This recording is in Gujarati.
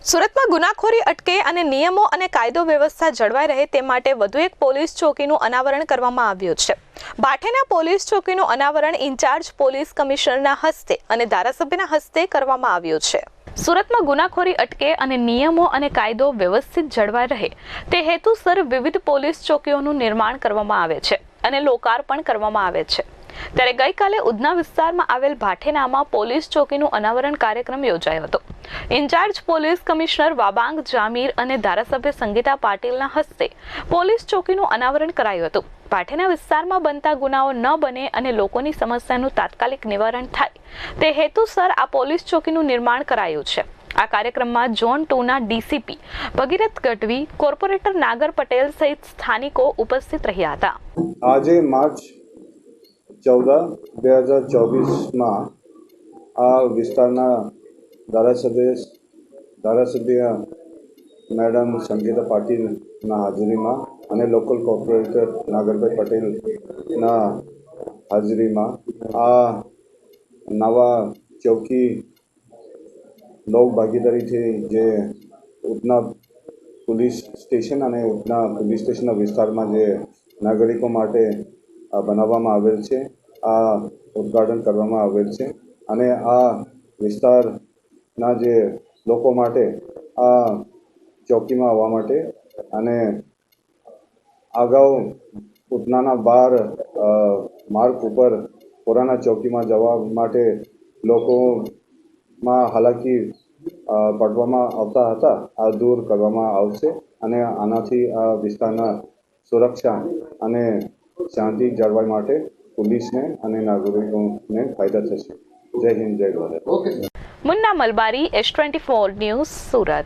સુરતમાં ગુનાખોરી અટકે અને નિયમો અને કાયદો વ્યવસ્થા જળવાઈ રહે તે માટે વધુ એક પોલીસ ચોકીનું અનાવરણ કરવામાં આવ્યું છે। ભાઠેના પોલીસ ચોકીનું અનાવરણ ઇન્ચાર્જ પોલીસ કમિશનરના હસ્તે અને ધારાસભ્યના હસ્તે કરવામાં આવ્યું છે। સુરતમાં ગુનાખોરી અટકે અને નિયમો અને કાયદો વ્યવસ્થિત જળવાઈ રહે તે હેતુસર વિવિધ પોલીસ ચોકીઓનું નિર્માણ કરવામાં આવે છે અને લોકાર્પણ કરવામાં આવે છે। ત્યારે ગઈકાલે ઉધના વિસ્તારમાં આવેલ ભાઠેનામાં પોલીસ ચોકીનું અનાવરણ કાર્યક્રમ યોજાયો હતો। In-charge police commissioner Wabang Jamir અને ધારાસભ્ય સંગીતા પાટીલના હસ્તે પોલીસ ચોકીનું અનાવરણ કરાયું હતું। ભાઠેના વિસ્તારમાં બનતા ગુનાઓ ન બને અને લોકોની સમસ્યાનું તાત્કાલિક નિવારણ થાય તે હેતુસર આ પોલીસ ચોકીનું નિર્માણ કરાયું છે। આ કાર્યક્રમમાં ઝોન 2ના ડીસીપી ભગીરથ ગઢવી, કોર્પોરેટર નાગર પટેલ સહિત સ્થાનિકો ઉપસ્થિત રહ્યા હતા। આજે માર્ચ 14, 2024 આ વિસ્તારના ધારાસભ્ય મેડમ સંગીતા પાટીલના હાજરીમાં અને લોકલ કોર્પોરેટર નાગરભાઈ પટેલના હાજરીમાં આ નવા ચોકી લોક ભાગીદારીથી જે ઉધના પોલીસ સ્ટેશન અને ઉધના પોલીસ સ્ટેશનના વિસ્તારમાં જે નાગરિકો માટે બનાવવામાં આવેલ છે, આ ઉદ્ઘાટન કરવામાં આવેલ છે અને આ વિસ્તારના જે લોકો માટે આ ચોકીમાં આવવા માટે અને અગાઉ ઉધનાના 12 માર્ગ ઉપર પુરાના ચોકીમાં જવા માટે લોકોમાં હાલાકી પડવામાં આવતા હતા, આ દૂર કરવામાં આવશે અને આનાથી આ વિસ્તારના સુરક્ષા અને શાંતિ જળવાઈ માટે પોલીસને અને નાગરિકોને ફાયદા થશે। જય હિન્દ, જય ભારત। Munna Malabari, S24 news, Surat.